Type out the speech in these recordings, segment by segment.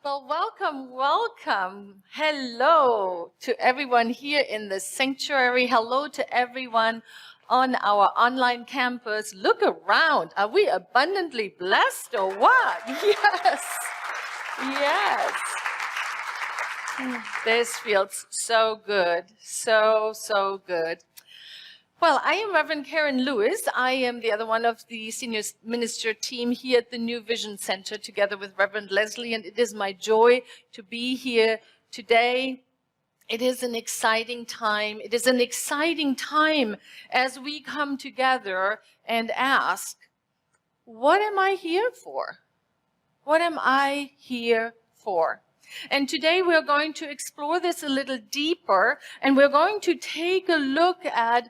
Well, welcome, welcome. Hello to everyone here in the sanctuary. Hello to everyone on our online campus. Look around. Are we abundantly blessed or what? Yes. Yes. This feels so good. So good. Well, I am Reverend Karen Lewis. I am the other one of the senior minister team here at the New Vision Center together with Reverend Leslie, and it is my joy to be here today. It is an exciting time. It is an exciting time as we come together and ask, what am I here for? What am I here for? And today we're going to explore this a little deeper, and we're going to take a look at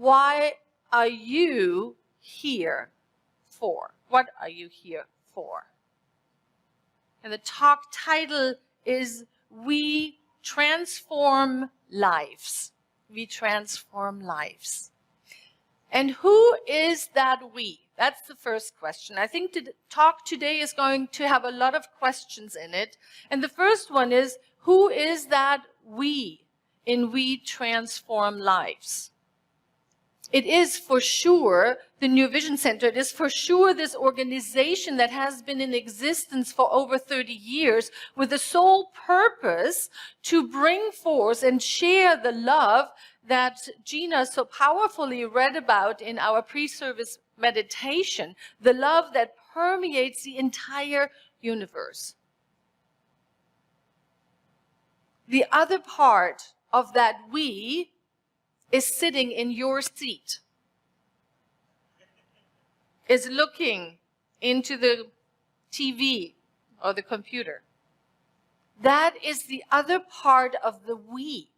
why are you here for? What are you here for? And the talk title is We Transform Lives. We transform lives. And who is that we? That's the first question. I think the talk today is going to have a lot of questions in it. And the first one is, who is that we in We Transform Lives? It is for sure the New Vision Center. It is for sure this organization that has been in existence for over 30 years with the sole purpose to bring forth and share the love that Gina so powerfully read about in our pre-service meditation, the love that permeates the entire universe. The other part of that we is sitting in your seat, is looking into the TV or the computer. That is the other part of the we.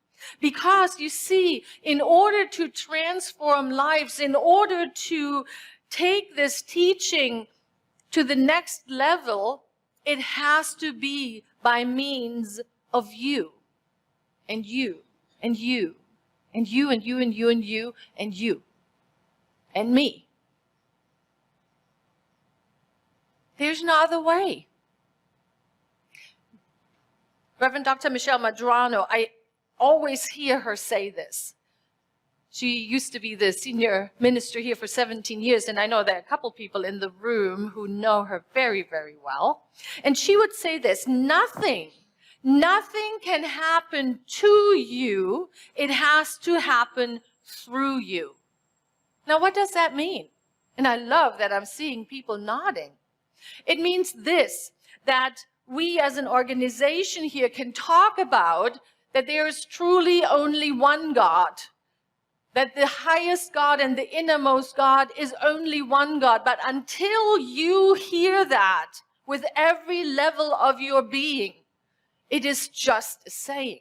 Because you see, in order to transform lives, in order to take this teaching to the next level, it has to be by means of you, and you, and you. And you, and you, and you, and you, and you, and me. There's no other way. Reverend Dr. Michelle Madrano, I always hear her say this. She used to be the senior minister here for 17 years, and I know there are a couple people in the room who know her very, very well. And she would say this, nothing can happen to you. It has to happen through you. Now, what does that mean? And I love that I'm seeing people nodding. It means this, that we as an organization here can talk about that there is truly only one God, that the highest God and the innermost God is only one God. But until you hear that with every level of your being, it is just a saying.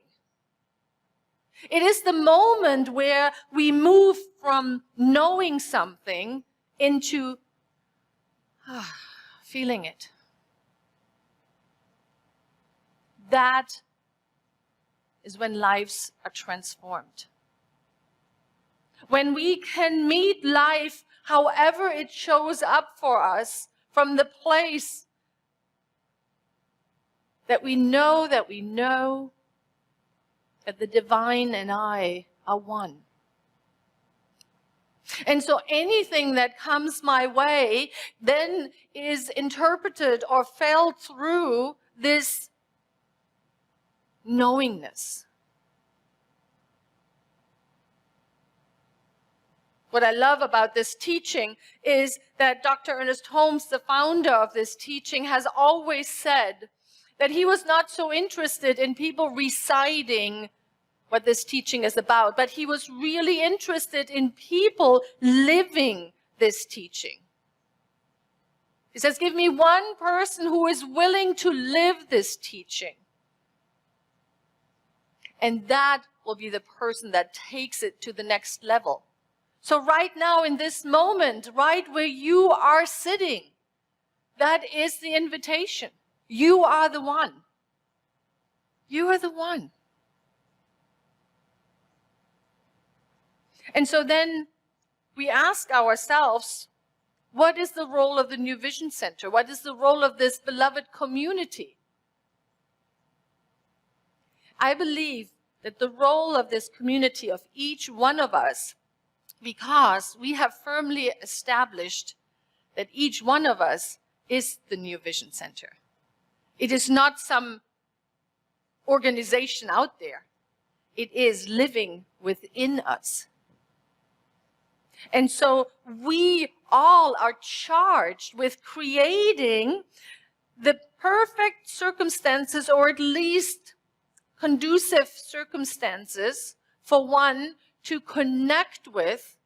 It is the moment where we move from knowing something into feeling it. That is when lives are transformed. When we can meet life however it shows up for us from the place that we know that the divine and I are one. And so anything that comes my way then is interpreted or felt through this knowingness. What I love about this teaching is that Dr. Ernest Holmes, the founder of this teaching, has always said that he was not so interested in people reciting what this teaching is about, but he was really interested in people living this teaching. He says, give me one person who is willing to live this teaching. And that will be the person that takes it to the next level. So right now in this moment, right where you are sitting, that is the invitation. You are the one. You are the one. And so then we ask ourselves, what is the role of the New Vision Center? What is the role of this beloved community? I believe that the role of this community, of each one of us, because we have firmly established that each one of us is the New Vision Center. It is not some organization out there. It is living within us. And so we all are charged with creating the perfect circumstances, or at least conducive circumstances, for one to connect with,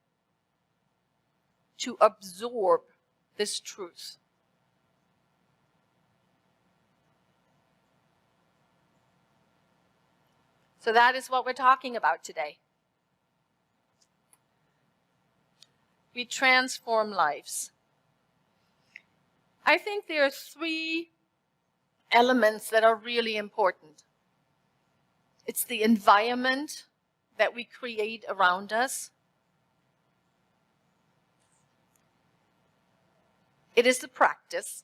to absorb this truth. So that is what we're talking about today. We transform lives. I think there are 3 elements that are really important. It's the environment that we create around us. It is the practice.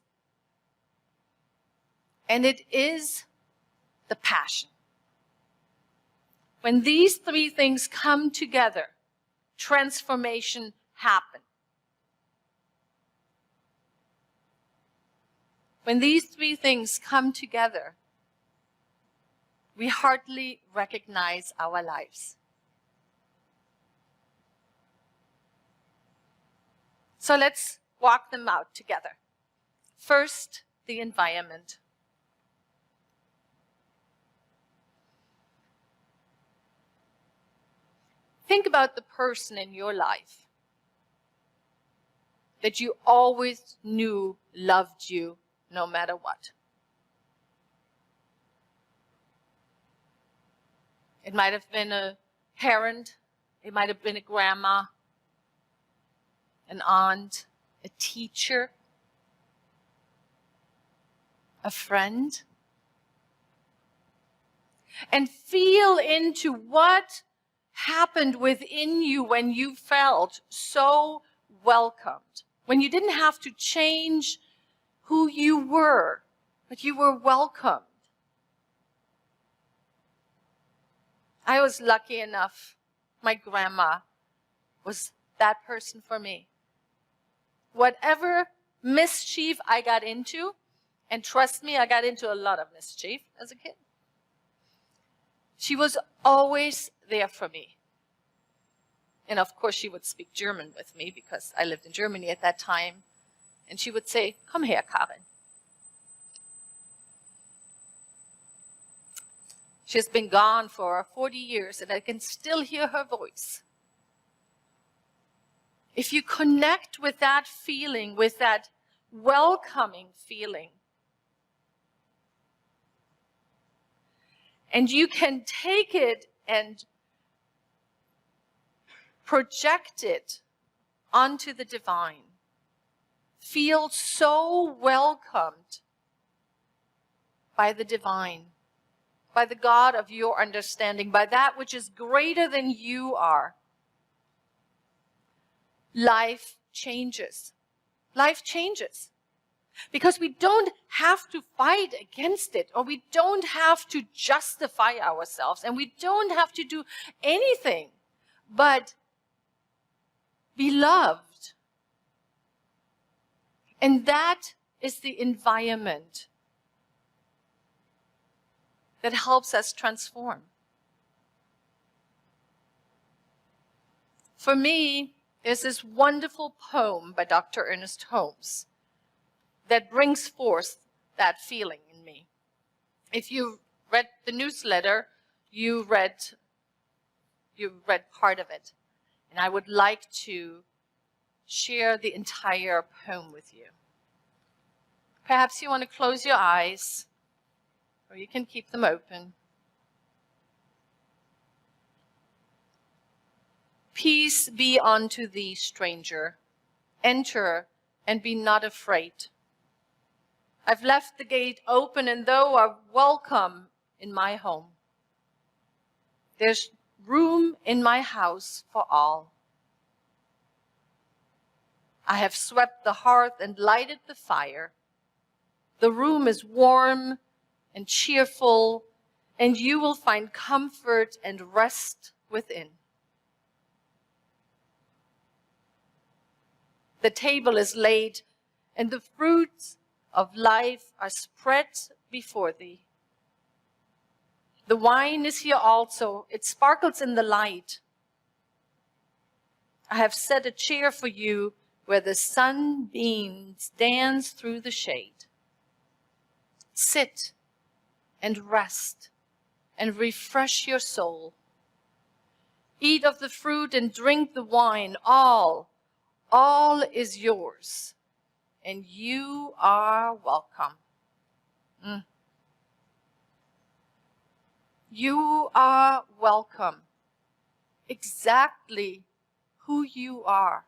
And it is the passion. When these 3 things come together, transformation happens. When these 3 things come together, we hardly recognize our lives. So let's walk them out together. First, the environment. Think about the person in your life that you always knew loved you no matter what. It might have been a parent, it might have been a grandma, an aunt, a teacher, a friend. And feel into what happened within you when you felt so welcomed, when you didn't have to change who you were, but you were welcomed. I was lucky enough, my grandma was that person for me. Whatever mischief I got into, and trust me, I got into a lot of mischief as a kid, she was always there for me. And of course, she would speak German with me because I lived in Germany at that time. And she would say, "Komm her, Karin." She has been gone for 40 years, and I can still hear her voice. If you connect with that feeling, with that welcoming feeling, and you can take it and project it onto the divine, feel so welcomed by the divine, by the God of your understanding, by that which is greater than you are, life changes. Life changes. Because we don't have to fight against it, or we don't have to justify ourselves, and we don't have to do anything but be loved. And that is the environment that helps us transform. For me, there's this wonderful poem by Dr. Ernest Holmes that brings forth that feeling in me. If you read the newsletter, you read part of it. And I would like to share the entire poem with you. Perhaps you want to close your eyes, or you can keep them open. Peace be unto thee, stranger. Enter and be not afraid. I've left the gate open, and thou art welcome in my home. There's room in my house for all. I have swept the hearth and lighted the fire. The room is warm and cheerful, and you will find comfort and rest within. The table is laid, and the fruits of life are spread before thee. The wine is here also. It sparkles in the light. I have set a chair for you where the sunbeams dance through the shade. Sit and rest and refresh your soul. Eat of the fruit and drink the wine. All is yours, and you are welcome. You are welcome, exactly who you are.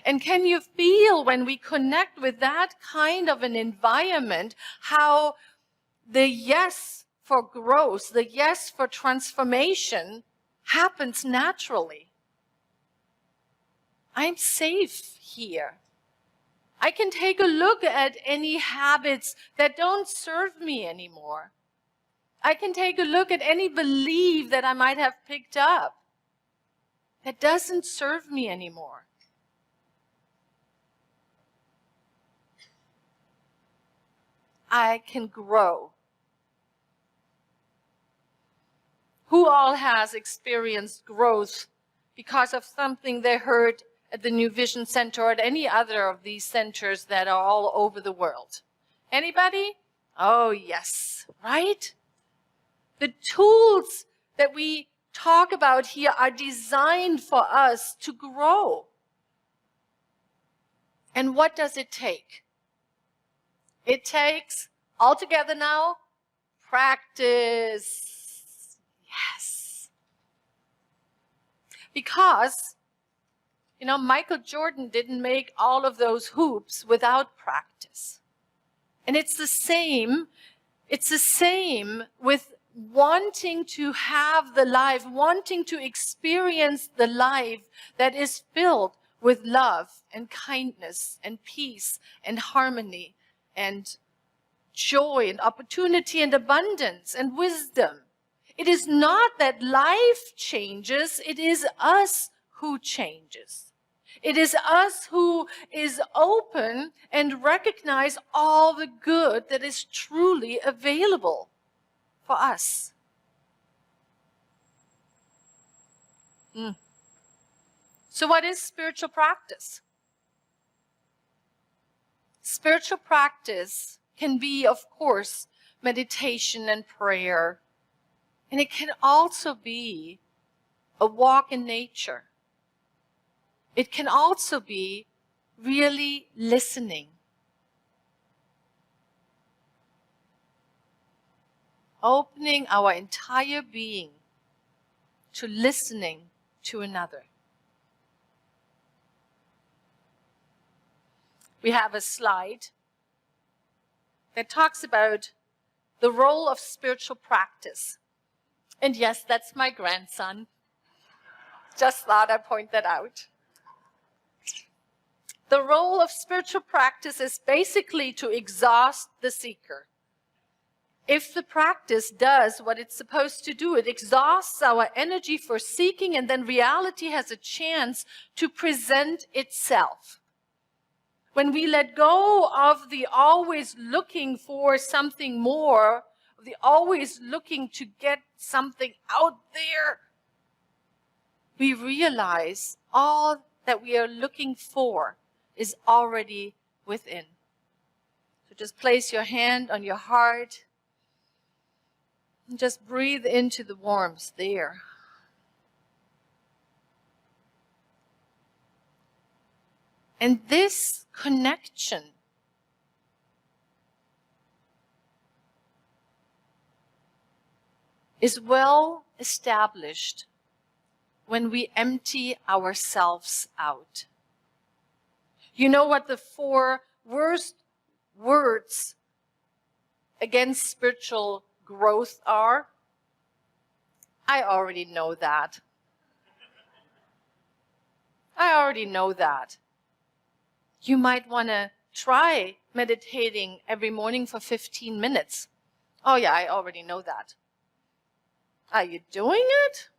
And can you feel when we connect with that kind of an environment, how the yes for growth, the yes for transformation happens naturally? I'm safe here. I can take a look at any habits that don't serve me anymore. I can take a look at any belief that I might have picked up that doesn't serve me anymore. I can grow. Who all has experienced growth because of something they heard at the New Vision Center or at any other of these centers that are all over the world? Anybody? Oh, yes, right? The tools that we talk about here are designed for us to grow. And what does it take? It takes, all together now, practice. Yes. Because, Michael Jordan didn't make all of those hoops without practice. And it's the same with wanting to have the life, wanting to experience the life that is filled with love and kindness and peace and harmony and joy and opportunity and abundance and wisdom. It is not that life changes, it is us who changes. It is us who is open and recognize all the good that is truly available for us. So what is spiritual practice? Spiritual practice can be, of course, meditation and prayer. And it can also be a walk in nature. It can also be really listening. Opening our entire being to listening to another. We have a slide that talks about the role of spiritual practice. And yes, that's my grandson. Just thought I'd point that out. The role of spiritual practice is basically to exhaust the seeker. If the practice does what it's supposed to do, it exhausts our energy for seeking, and then reality has a chance to present itself. When we let go of the always looking for something more, the always looking to get something out there, we realize all that we are looking for is already within. So just place your hand on your heart and just breathe into the warmth there. And this connection is well established when we empty ourselves out. You know what the 4 worst words against spiritual growth are? I already know that. You might want to try meditating every morning for 15 minutes. Oh yeah, I already know that. Are you doing it?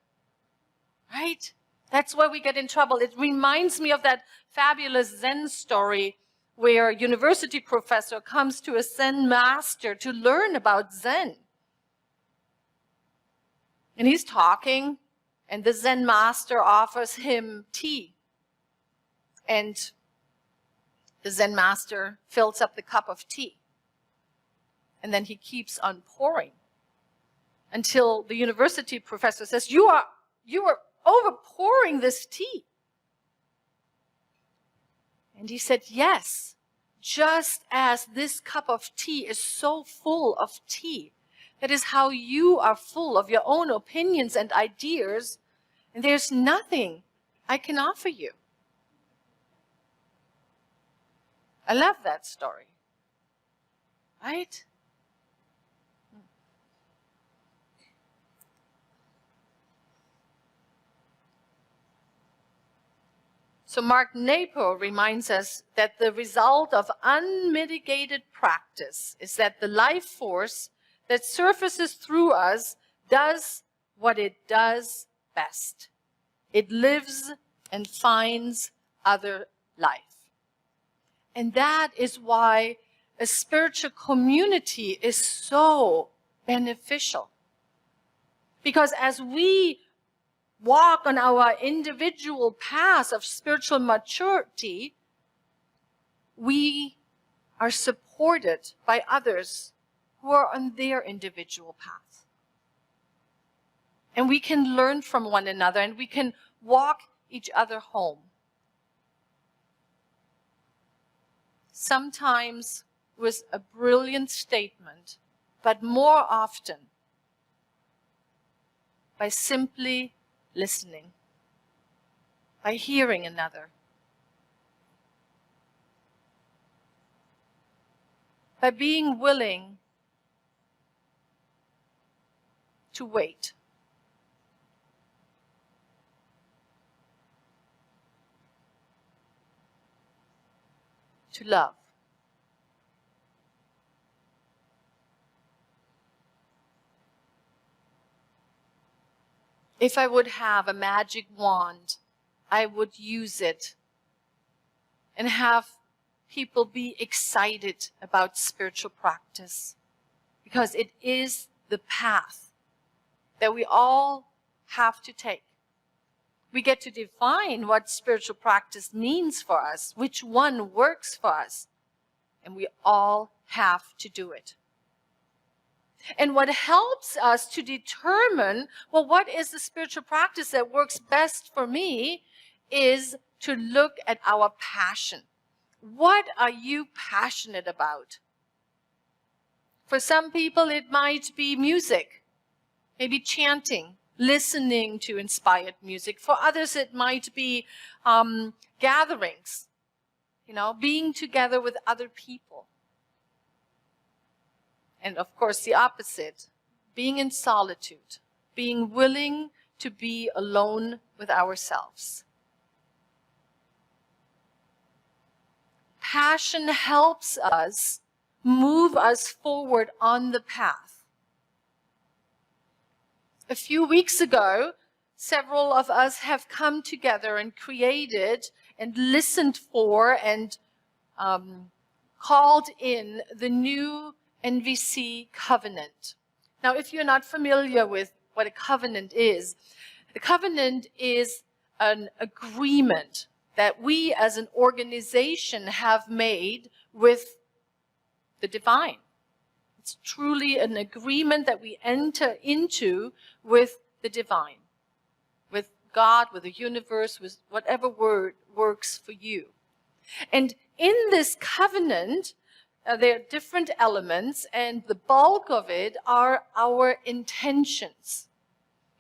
Right? That's where we get in trouble. It reminds me of that fabulous Zen story where a university professor comes to a Zen master to learn about Zen. And he's talking, and the Zen master offers him tea. And the Zen master fills up the cup of tea. And then he keeps on pouring until the university professor says, you are overpouring this tea. And he said, yes, just as this cup of tea is so full of tea, that is how you are full of your own opinions and ideas, and there's nothing I can offer you. I love that story. Right? So Mark Napo reminds us that the result of unmitigated practice is that the life force that surfaces through us does what it does best. It lives and finds other life. And that is why a spiritual community is so beneficial. Because as we walk on our individual paths of spiritual maturity, we are supported by others who are on their individual path. And we can learn from one another, and we can walk each other home. Sometimes with a brilliant statement, but more often by simply listening, by hearing another, by being willing to wait, to love. If I would have a magic wand, I would use it and have people be excited about spiritual practice, because it is the path that we all have to take. We get to define what spiritual practice means for us, which one works for us, and we all have to do it. And what helps us to determine, well, what is the spiritual practice that works best for me, is to look at our passion. What are you passionate about? For some people, it might be music, maybe chanting, listening to inspired music. For others, it might be gatherings, being together with other people. And of course, the opposite, being in solitude, being willing to be alone with ourselves. Passion helps us move us forward on the path. A few weeks ago, several of us have come together and created and listened for and called in the new NVC covenant. Now, if you're not familiar with what a covenant is, the covenant is an agreement that we as an organization have made with the divine. It's truly an agreement that we enter into with the divine, with God, with the universe, with whatever word works for you. And in this covenant, there are different elements, and the bulk of it are our intentions.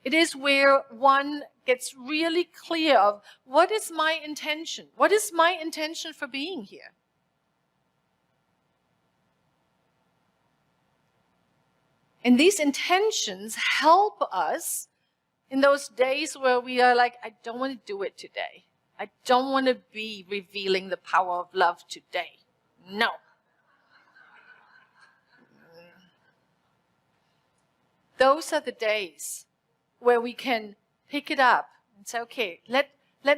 It is where one gets really clear of, what is my intention? What is my intention for being here? And these intentions help us in those days where we are like, I don't want to do it today. I don't want to be revealing the power of love today. No. those are the days where we can pick it up and say, okay, let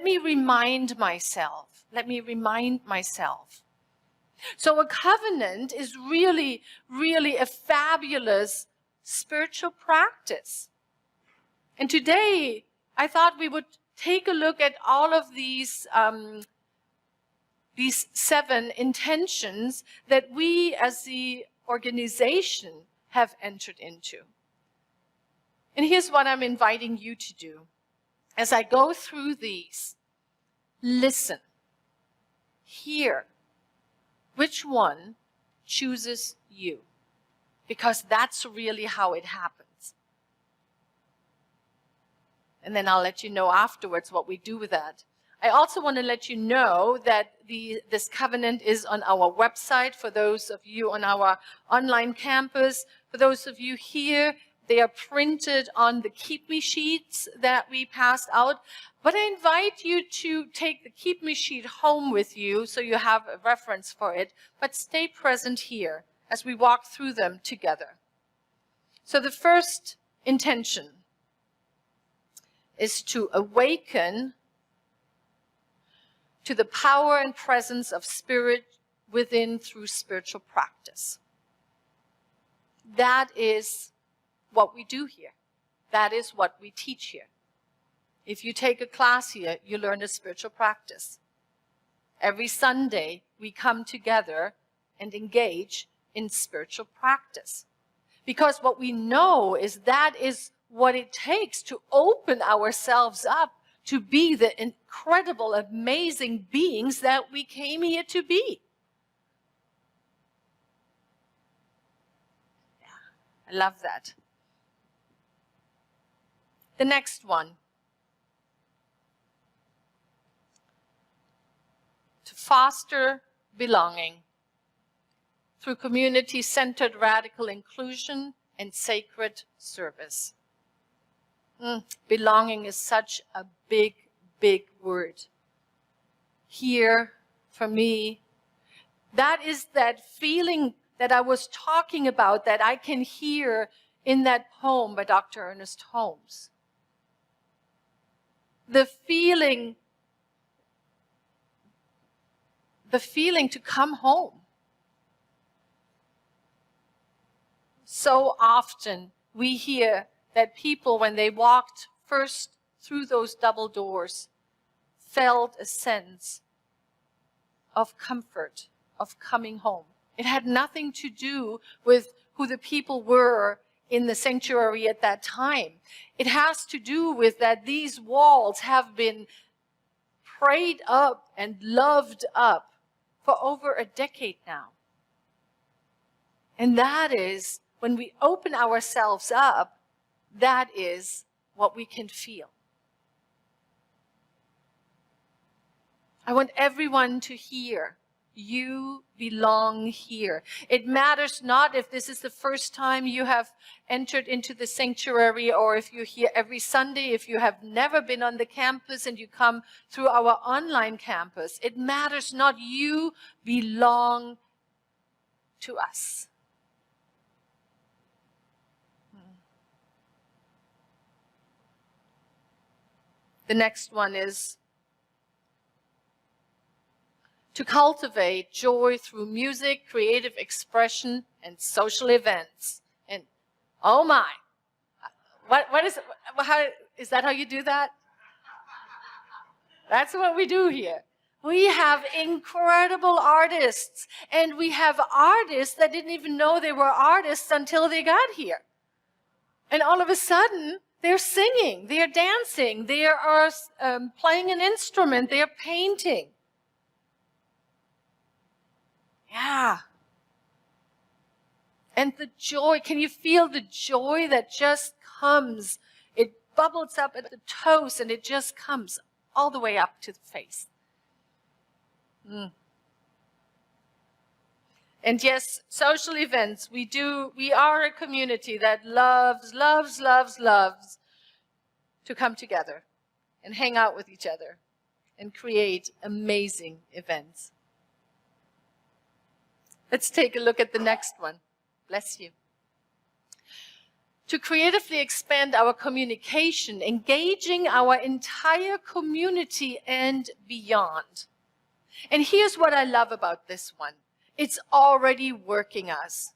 me remind myself. Let me remind myself. So a covenant is really, really a fabulous spiritual practice. And today, I thought we would take a look at all of these 7 intentions that we as the organization have entered into. And here's what I'm inviting you to do. As I go through these, listen, hear which one chooses you, because that's really how it happens. And then I'll let you know afterwards what we do with that. I also want to let you know that this covenant is on our website for those of you on our online campus. For those of you here, they are printed on the Keep Me sheets that we passed out. But I invite you to take the Keep Me sheet home with you so you have a reference for it. But stay present here as we walk through them together. So the first intention is to awaken to the power and presence of spirit within through spiritual practice. That is what we do here. That is what we teach here. If you take a class here, you learn a spiritual practice. Every Sunday, we come together and engage in spiritual practice. Because what we know is that is what it takes to open ourselves up to be the incredible, amazing beings that we came here to be. Yeah, I love that. The next one. To foster belonging through community-centered radical inclusion and sacred service. Belonging is such a big, big word. Here, for me, that is that feeling that I was talking about that I can hear in that poem by Dr. Ernest Holmes. The feeling to come home. So often we hear that people, when they walked first through those double doors, felt a sense of comfort, of coming home. It had nothing to do with who the people were in the sanctuary at that time. It has to do with that these walls have been prayed up and loved up for over a decade now. And that is, when we open ourselves up, that is what we can feel. I want everyone to hear, you belong here. It matters not if this is the first time you have entered into the sanctuary, or if you're here every Sunday, if you have never been on the campus and you come through our online campus. It matters not, you belong to us. The next one is to cultivate joy through music, creative expression, and social events. And oh my, what is, how, is that how you do that? That's what we do here. We have incredible artists, and we have artists that didn't even know they were artists until they got here. And all of a sudden, they're singing, they're dancing, they are playing an instrument, they're painting. Yeah. And the joy, can you feel the joy that just comes? It bubbles up at the toes and it just comes all the way up to the face. And yes, social events, we are a community that loves to come together and hang out with each other and create amazing events. Let's take a look at the next one. Bless you. to creatively expand our communication, engaging our entire community and beyond. And here's what I love about this one. It's already working us.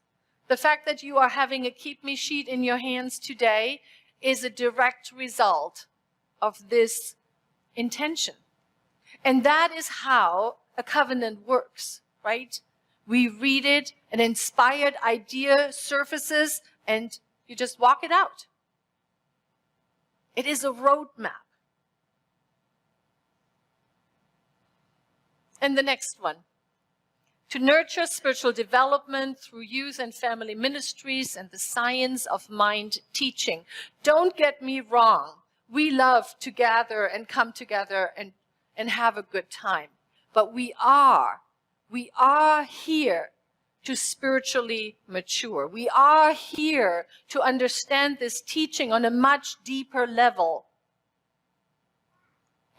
The fact that you are having a Keep Me sheet in your hands today is a direct result of this intention. And that is how a covenant works, right? We read it, an inspired idea surfaces, and you just walk it out. It is a roadmap. And the next one. To nurture spiritual development through youth and family ministries and the science of mind teaching. Don't get me wrong. We love to gather and come together and have a good time. But we are here to spiritually mature. We are here to understand this teaching on a much deeper level.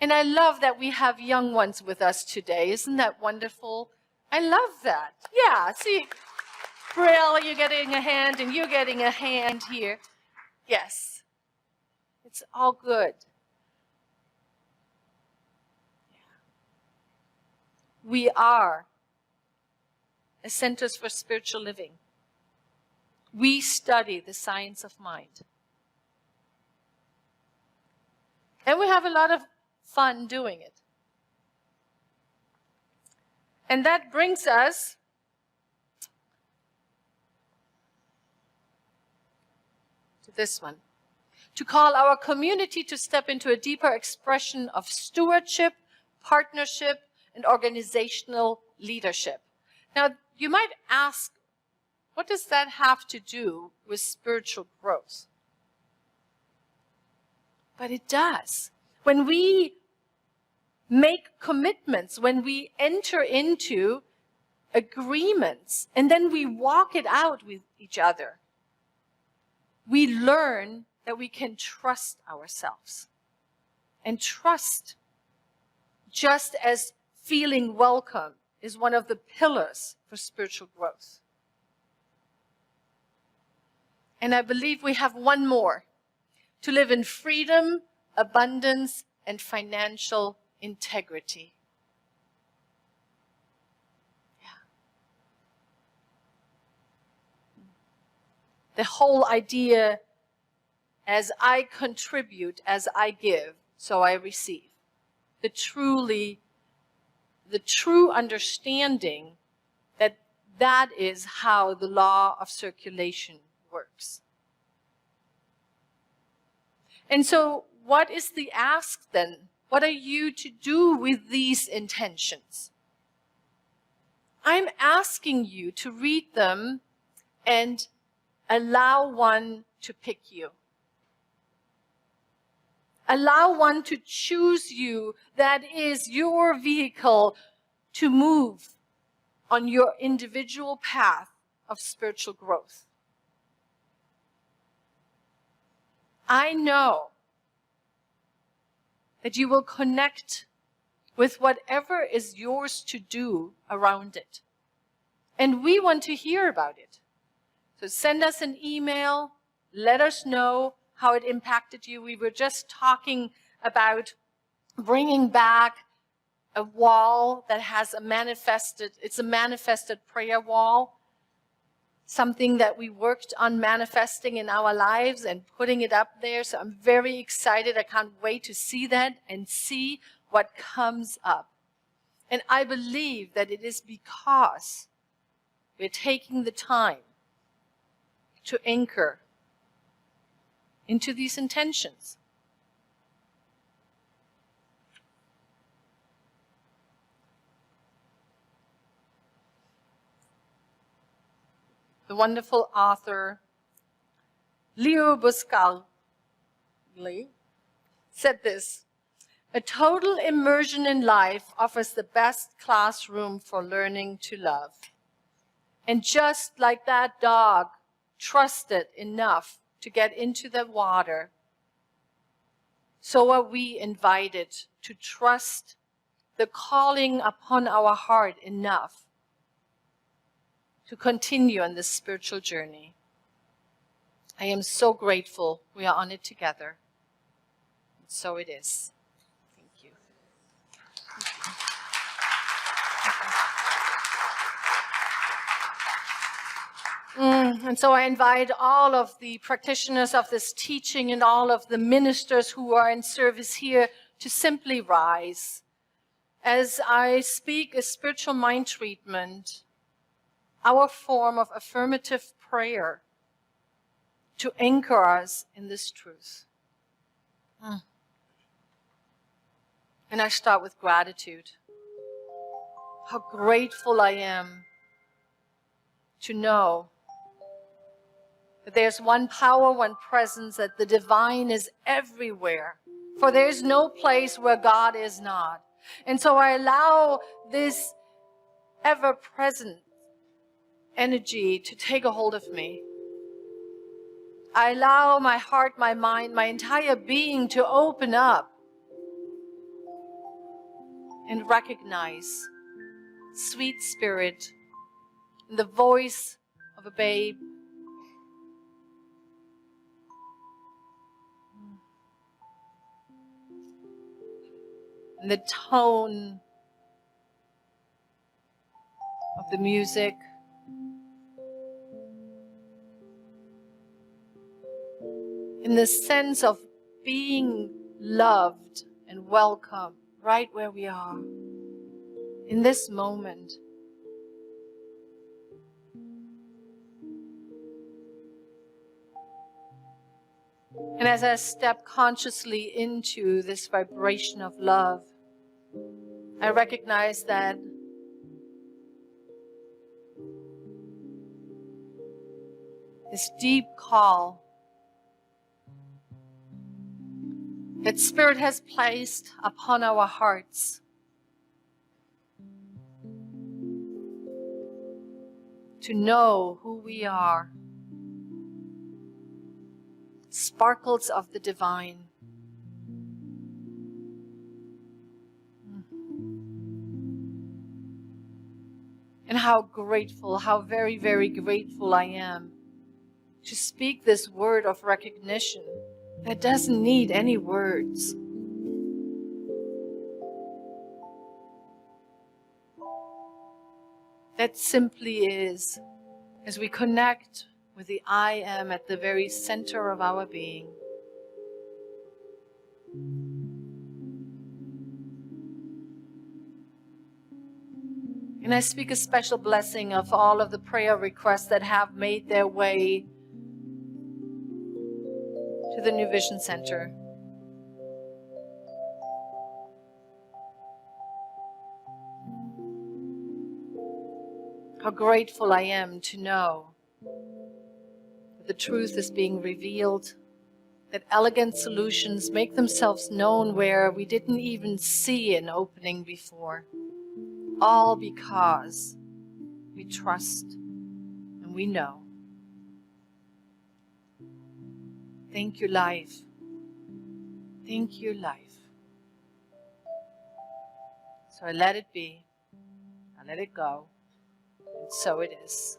And I love that we have young ones with us today. Isn't that wonderful? I love that. Yeah, see, Brielle, you're getting a hand, and you're getting a hand here. Yes, it's all good. We are a Centers for Spiritual Living. We study the science of mind. And we have a lot of fun doing it. And that brings us to this one. To call our community to step into a deeper expression of stewardship, partnership, and organizational leadership. Now, you might ask, what does that have to do with spiritual growth? But it does. When we make commitments, when we enter into agreements, and then we walk it out with each other, we learn that we can trust ourselves. And trust, just as feeling welcome, is one of the pillars for spiritual growth. And I believe we have one more: to live in freedom, abundance, and financial integrity. Yeah. The whole idea, as I contribute, as I give, so I receive. The true understanding that that is how the law of circulation works. And so what is the ask then? What are you to do with these intentions? I'm asking you to read them and allow one to pick you. Allow one to choose you. That is your vehicle to move on your individual path of spiritual growth. I know that you will connect with whatever is yours to do around it. And we want to hear about it. So send us an email, let us know how it impacted you. We were just talking about bringing back a wall that has it's a manifested prayer wall, something that we worked on manifesting in our lives and putting it up there. So I'm very excited. I can't wait to see that and see what comes up. And I believe that it is because we're taking the time to anchor into these intentions. The wonderful author Leo Buscaglia said this: "A total immersion in life offers the best classroom for learning to love. And just like that dog trusted enough to get into the water, so are we invited to trust the calling upon our heart enough to continue on this spiritual journey. I am so grateful we are on it together. And so it is. Thank you. And so I invite all of the practitioners of this teaching and all of the ministers who are in service here to simply rise. As I speak a spiritual mind treatment, our form of affirmative prayer to anchor us in this truth. And I start with gratitude. How grateful I am to know that there's one power, one presence, that the divine is everywhere. For there is no place where God is not. And so I allow this ever-present energy to take a hold of me. I allow my heart, my mind, my entire being to open up and recognize sweet spirit in the voice of a babe, in the tone of the music, in the sense of being loved and welcome right where we are, in this moment. And as I step consciously into this vibration of love, I recognize that this deep call that Spirit has placed upon our hearts to know who we are, sparkles of the divine. And how grateful, how very, very grateful I am to speak this word of recognition that doesn't need any words. That simply is, as we connect with the I am at the very center of our being. And I speak a special blessing of all of the prayer requests that have made their way to the New Vision Center. How grateful I am to know that the truth is being revealed, that elegant solutions make themselves known where we didn't even see an opening before. All because we trust and we know. Thank you, life. Thank you, life. So I let it be. I let it go. And so it is.